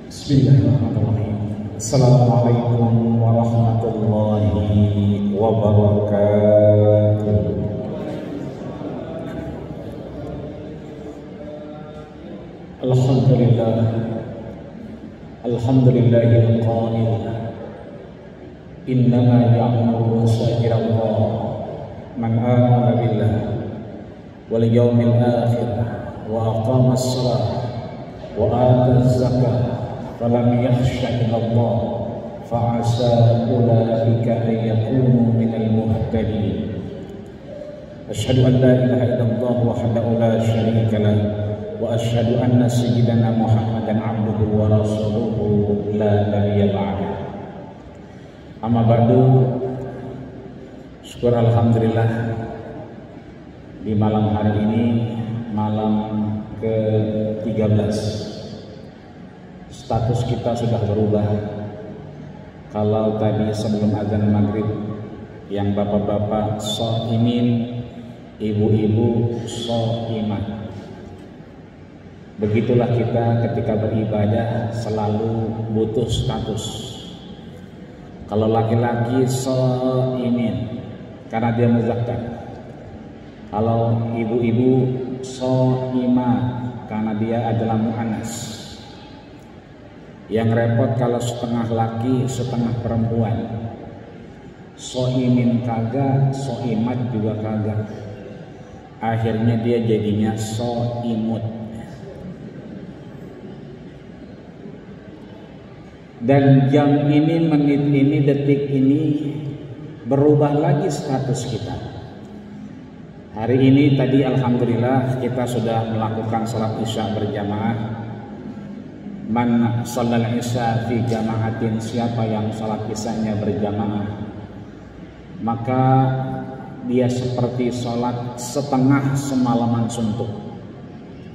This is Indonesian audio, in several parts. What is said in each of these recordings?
Bismillahirrahmanirrahim. Assalamualaikum warahmatullahi wabarakatuh. Alhamdulillah. Alhamdulillahil qa'il. Innama ya'muru masajid Allah man amana billah wal yawmil akhir wa aqama as-salah wa ata az-zakah falam yakhsha illallah fa'asa ulaika an yakunu minal muhtadin. Asyhadu an la ilaha illallah wahdahu la syarika lah wa asyhadu anna sayyidana Muhammadan abduhu wa rasuluhu la nabiyya ba'da. Amma ba'du. Syukur alhamdulillah di malam hari ini, malam ke-13, status kita sudah berubah. Kalau tadi sebelum azan maghrib yang bapak-bapak shaimin, ibu-ibu shaimat, begitulah kita ketika beribadah selalu butuh status. Kalau laki-laki shaimin karena dia muzakkar, kalau ibu-ibu shaimah karena dia adalah muannas. Yang repot kalau setengah laki setengah perempuan, shaimin kagak, shaimat juga kagak, akhirnya dia jadinya shaimut. Dan jam ini, menit ini, detik ini berubah lagi status kita. Hari ini tadi alhamdulillah kita sudah melakukan salat isya berjamaah. Man shallal isya fi jama'atin, siapa yang salat isyanya berjamaah, maka dia seperti salat setengah semalaman suntuk.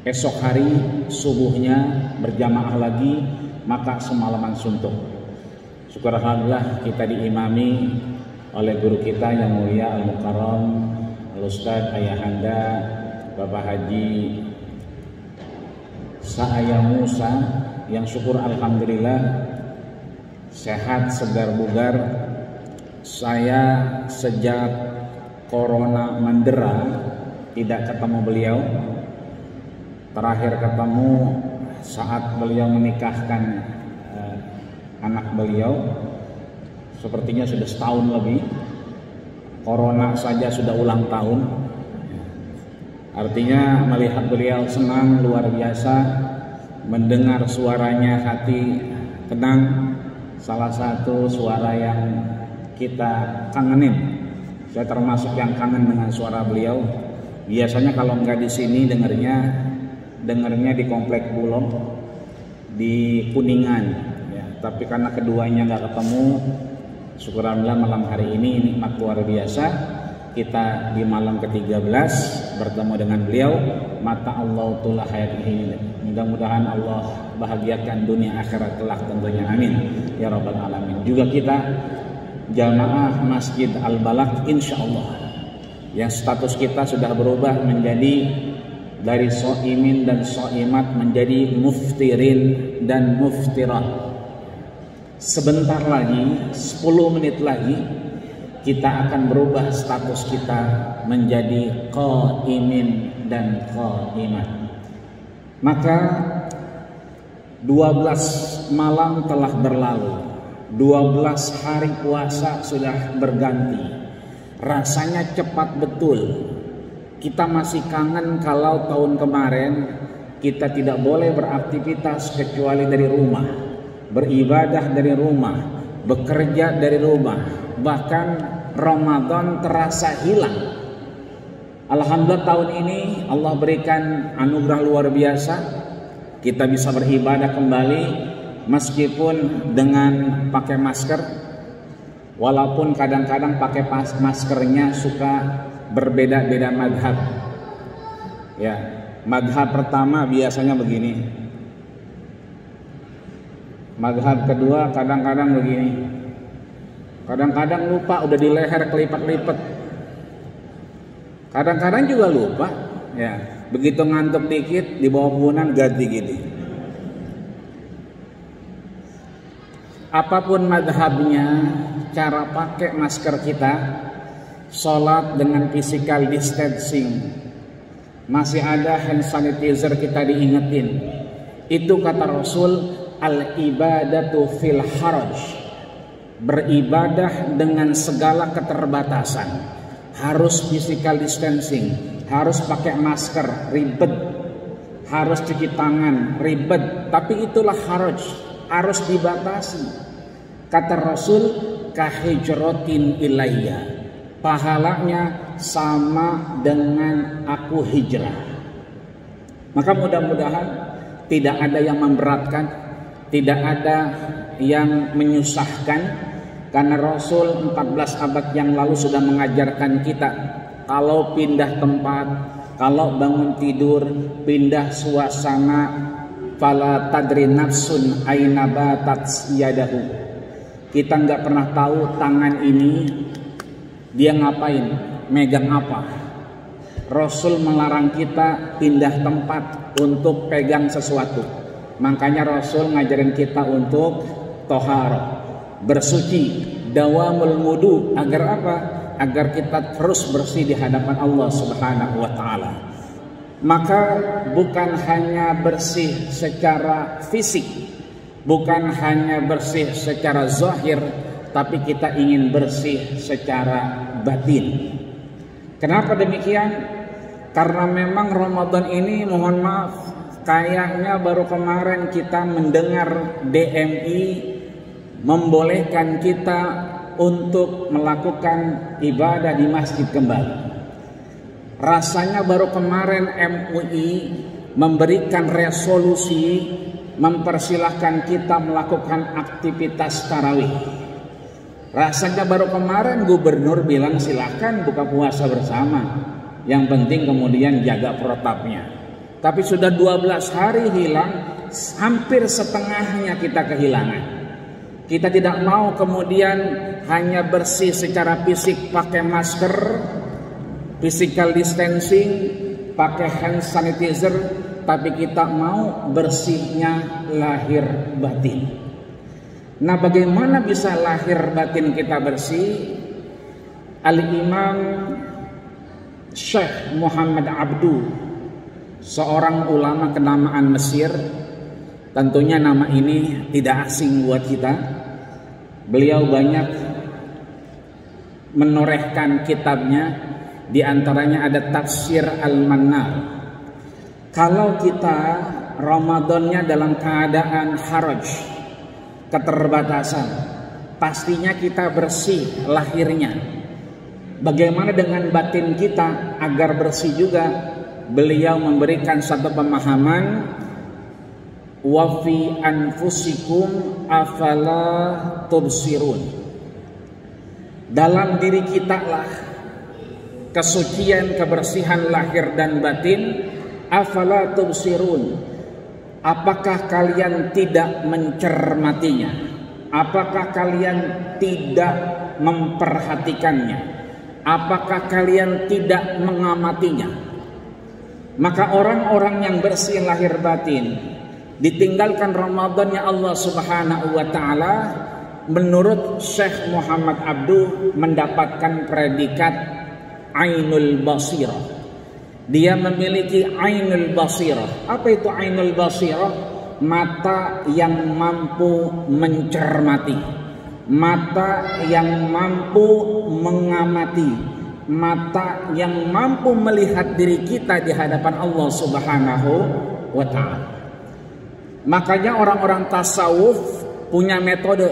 Esok hari subuhnya berjamaah lagi, maka semalaman suntuk. Syukur alhamdulillah kita diimami oleh guru kita yang mulia Al-Mukarram Al-Ustadz Ayahanda Bapak Haji Sa'aya Musa, yang syukur alhamdulillah sehat, segar bugar. Saya sejak corona mendera tidak ketemu beliau. Terakhir ketemu saat beliau menikahkan anak beliau, sepertinya sudah setahun lebih. Corona saja sudah ulang tahun. Artinya melihat beliau senang luar biasa, mendengar suaranya hati tenang. Salah satu suara yang kita kangenin. Saya termasuk yang kangen dengan suara beliau. Biasanya kalau nggak di sini dengarnya di Komplek Bulog di Kuningan ya. Tapi karena keduanya nggak ketemu, syukur alhamdulillah malam hari ini nikmat luar biasa. Kita di malam ke-13 bertemu dengan beliau. Mata Allah tulah hayat ini. Mudah-mudahan Allah bahagiakan dunia akhirat kelak tentunya, amin ya rabbal alamin. Juga kita jamaah Masjid Al-Balak insyaallah yang status kita sudah berubah menjadi dari shaimin dan shaimat menjadi muftirin dan muftirat. Sebentar lagi, 10 menit lagi, kita akan berubah status kita menjadi qaimin dan qaimat. Maka 12 malam telah berlalu, 12 hari puasa sudah berganti. Rasanya cepat betul. Kita masih kangen kalau tahun kemarin kita tidak boleh beraktivitas kecuali dari rumah, beribadah dari rumah, bekerja dari rumah, bahkan Ramadan terasa hilang. Alhamdulillah tahun ini Allah berikan anugerah luar biasa, kita bisa beribadah kembali meskipun dengan pakai masker, walaupun kadang-kadang pakai maskernya suka berbeda-beda madhab ya. Madhab pertama biasanya begini, madhab kedua kadang-kadang begini, kadang-kadang lupa udah di leher kelipat-lipat, kadang-kadang juga lupa ya. Begitu ngantuk dikit di bawah punan ganti gitu. apapun madhabnya, cara pakai masker kita, sholat dengan physical distancing, masih ada hand sanitizer, kita diingetin. Itu kata Rasul, al-ibadatu fil haraj, beribadah dengan segala keterbatasan, harus physical distancing, harus pakai masker, ribet, harus cuci tangan, ribet, tapi itulah haraj, harus dibatasi. Kata Rasul, kahijratin ilayya, pahalanya sama dengan aku hijrah. Maka mudah-mudahan tidak ada yang memberatkan, tidak ada yang menyusahkan, karena Rasul 14 abad yang lalu sudah mengajarkan kita, kalau pindah tempat, kalau bangun tidur, pindah suasana, fala tadri nafsun aina batat yadahu. Kita nggak pernah tahu tangan ini dia ngapain, megang apa. Rasul melarang kita pindah tempat untuk pegang sesuatu. Makanya Rasul ngajarin kita untuk tohara, bersuci, dawamul wudu. Agar apa? Agar kita terus bersih di hadapan Allah Subhanahu wa ta'ala. Maka bukan hanya bersih secara fisik, bukan hanya bersih secara zahir, tapi kita ingin bersih secara batin. Kenapa demikian? Karena memang Ramadan ini, mohon maaf, kayaknya baru kemarin kita mendengar DMI membolehkan kita untuk melakukan ibadah di masjid kembali. Rasanya baru kemarin MUI memberikan resolusi mempersilahkan kita melakukan aktivitas tarawih. Rasanya baru kemarin gubernur bilang silahkan buka puasa bersama, yang penting kemudian jaga protapnya. Tapi sudah 12 hari hilang, hampir setengahnya kita kehilangan. Kita tidak mau kemudian hanya bersih secara fisik pakai masker, physical distancing, pakai hand sanitizer, tapi kita mau bersihnya lahir batin. Nah, bagaimana bisa lahir batin kita bersih? Al-Imam Syekh Muhammad Abduh, seorang ulama kenamaan Mesir, tentunya nama ini tidak asing buat kita. Beliau banyak menorehkan kitabnya, di antaranya ada Tafsir Al-Mannar. Kalau kita Ramadannya dalam keadaan haraj, keterbatasan, pastinya kita bersih lahirnya. Bagaimana dengan batin kita agar bersih juga? Beliau memberikan satu pemahaman, wa fi anfusikum afala tubsirun. Dalam diri kita lah kesucian, kebersihan lahir dan batin. Afala tubsirun, apakah kalian tidak mencermatinya? Apakah kalian tidak memperhatikannya? Apakah kalian tidak mengamatinya? Maka orang-orang yang bersih lahir batin, ditinggalkan Ramadannya Allah Subhanahu wa ta'ala, menurut Syekh Muhammad Abduh mendapatkan predikat Ainul Basirah. Dia memiliki Ainul Basirah. Apa itu Ainul Basirah? Mata yang mampu mencermati, mata yang mampu mengamati, mata yang mampu melihat diri kita di hadapan Allah Subhanahu wa ta'ala. Makanya orang-orang tasawuf punya metode.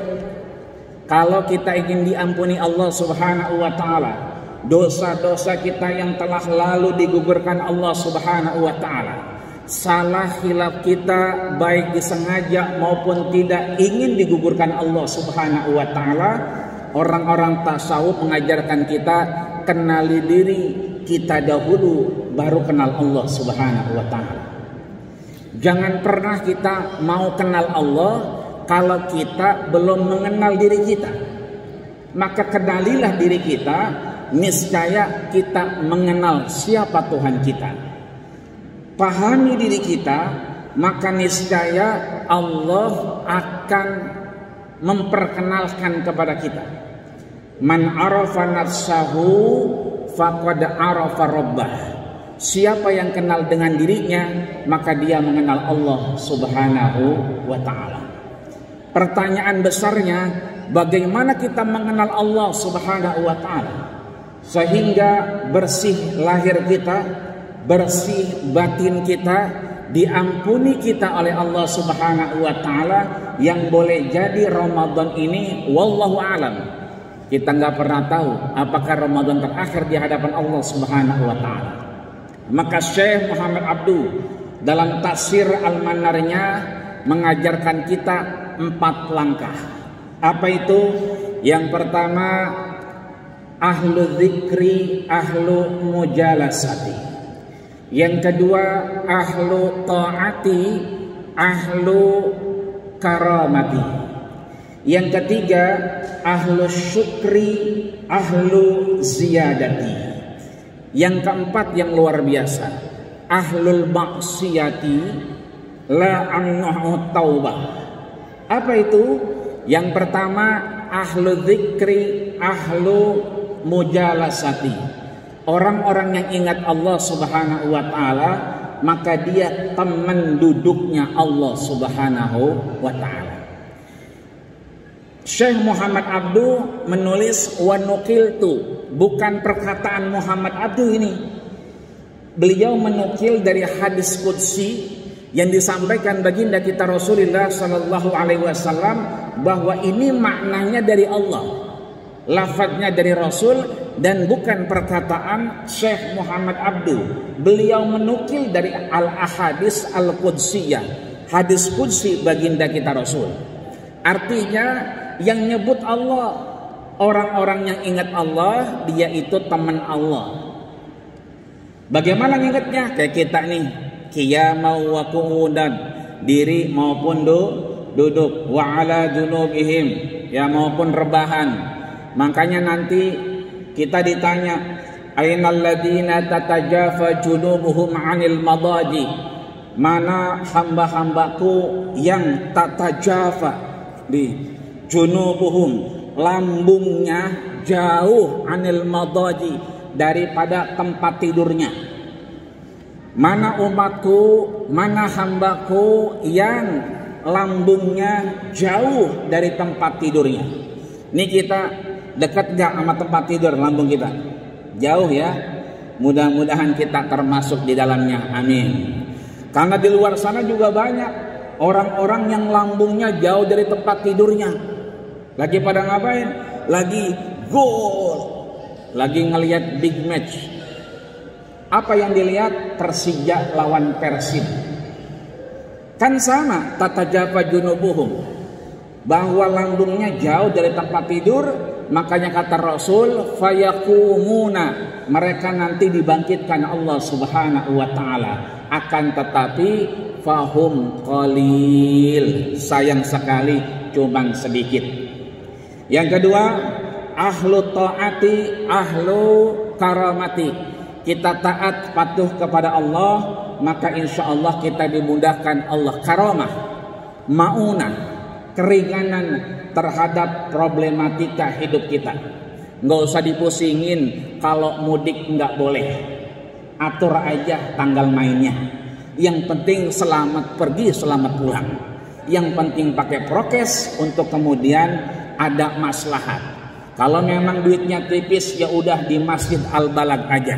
Kalau kita ingin diampuni Allah Subhanahu wa ta'ala, dosa-dosa kita yang telah lalu digugurkan Allah Subhanahu wa ta'ala, salah hilaf kita baik disengaja maupun tidak ingin digugurkan Allah Subhanahu wa ta'ala, orang-orang tasawuf mengajarkan kita kenali diri kita dahulu, baru kenal Allah Subhanahu wa ta'ala. Jangan pernah kita mau kenal Allah kalau kita belum mengenal diri kita. Maka kenalilah diri kita, niscaya kita mengenal siapa Tuhan kita. Pahami diri kita, maka niscaya Allah akan memperkenalkan kepada kita. Man arafa nafsahu faqad arafa rabbah. Siapa yang kenal dengan dirinya, maka dia mengenal Allah Subhanahu wa ta'ala. Pertanyaan besarnya, bagaimana kita mengenal Allah Subhanahu wa ta'ala sehingga bersih lahir kita, bersih batin kita, diampuni kita oleh Allah Subhanahu wa ta'ala. Yang boleh jadi Ramadan ini wallahu alam, kita nggak pernah tahu apakah Ramadan terakhir di hadapan Allah Subhanahu wa ta'ala. Maka Syekh Muhammad Abduh dalam tafsir Al-Manarnya mengajarkan kita 4 langkah. Apa itu? Yang pertama, ahlu dzikri, ahlu mujalasati. Yang kedua, ahlu taati, ahlu karamati. Yang ketiga, ahlu syukri, ahlu ziyadati. Yang keempat yang luar biasa, ahlul maksiyati la amnuhu taubah. Apa itu? Yang pertama, ahlu dzikri, ahlu mujalasati. Orang-orang yang ingat Allah Subhanahu wa ta'ala, maka dia teman duduknya Allah Subhanahu wa ta'ala. Syekh Muhammad Abduh menulis wa nukiltu, bukan perkataan Muhammad Abduh ini. Beliau menukil dari hadis qudsi yang disampaikan baginda kita Rasulullah sallallahu alaihi wasallam, bahwa ini maknanya dari Allah, lafadznya dari Rasul, dan bukan perkataan Syekh Muhammad Abduh. Beliau menukil dari al-ahadis al-qudsiyah, hadis qudsi baginda kita Rasul. Artinya yang nyebut Allah, orang-orang yang ingat Allah, dia itu teman Allah. Bagaimana ingatnya? Kayak kita nih, qiyamau wa qu'udan, diri maupun duduk, wa ala junubihim, ya maupun rebahan. Makanya nanti kita ditanya, ainal ladina tatajafa junubuhum 'anil madaji. Mana hamba-hambaku yang tatajafa di junubuhum, lambungnya jauh, 'anil madaji, daripada tempat tidurnya. Mana umatku, mana hambaku yang lambungnya jauh dari tempat tidurnya. Ini kita dekat gak sama tempat tidur lambung kita? Jauh ya. Mudah-mudahan kita termasuk di dalamnya, amin. Karena di luar sana juga banyak orang-orang yang lambungnya jauh dari tempat tidurnya. Lagi pada ngapain? Lagi gol, lagi ngelihat big match. Apa yang dilihat? Persija lawan Persib. Kan sama, tatajafa junubuhum, bahwa lambungnya jauh dari tempat tidur. Makanya kata Rasul, fayakumuna, mereka nanti dibangkitkan Allah Subhanahu wa ta'ala. Akan tetapi fahum qalil, sayang sekali cuma sedikit. Yang kedua, ahlu taati, ahlu karamati. Kita taat patuh kepada Allah, maka insya Allah kita dimudahkan Allah karamah, maunah, keringanan terhadap problematika hidup kita. Nggak usah dipusingin kalau mudik nggak boleh, atur aja tanggal mainnya. Yang penting selamat pergi, selamat pulang. Yang penting pakai prokes untuk kemudian ada maslahat. Kalau memang duitnya tipis, ya udah di Masjid Al-Balad aja,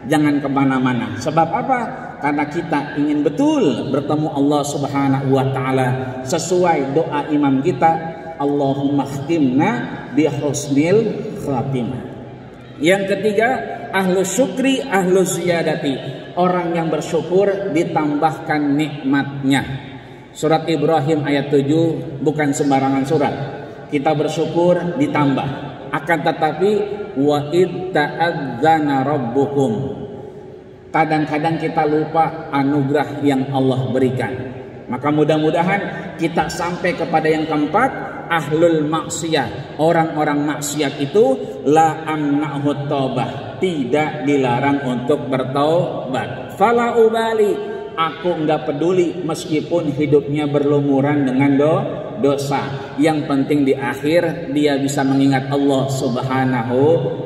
jangan kemana-mana. Sebab apa? Karena kita ingin betul bertemu Allah Subhanahu wa ta'ala sesuai doa imam kita, Allahumma khtimna bi husnil khatimah. Yang ketiga, ahlu syukri, ahlu ziyadati, orang yang bersyukur ditambahkan nikmatnya. Surat Ibrahim ayat 7 bukan sembarangan surat. Kita bersyukur ditambah. Akan tetapi wa id ta'adzana rabbukum, kadang-kadang kita lupa anugerah yang Allah berikan. Maka mudah-mudahan kita sampai kepada yang keempat, ahlul maksiyah. Orang-orang maksiat itu la amna'hu taubah, tidak dilarang untuk bertaubat. Fala ubali, aku nggak peduli meskipun hidupnya berlumuran dengan dosa. Yang penting di akhir dia bisa mengingat Allah Subhanahu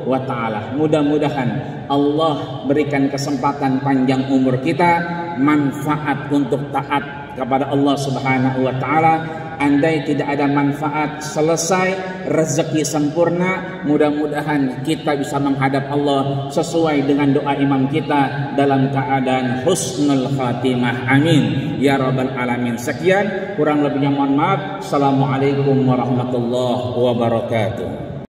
wa ta'ala. Mudah-mudahan Allah berikan kesempatan panjang umur kita, manfaat untuk taat kepada Allah Subhanahu wa ta'ala. Andai tidak ada manfaat, selesai, rezeki sempurna, mudah-mudahan kita bisa menghadap Allah sesuai dengan doa imam kita dalam keadaan husnul khatimah. Amin ya rabbal alamin. Sekian, kurang lebihnya mohon maaf. Assalamualaikum warahmatullahi wabarakatuh.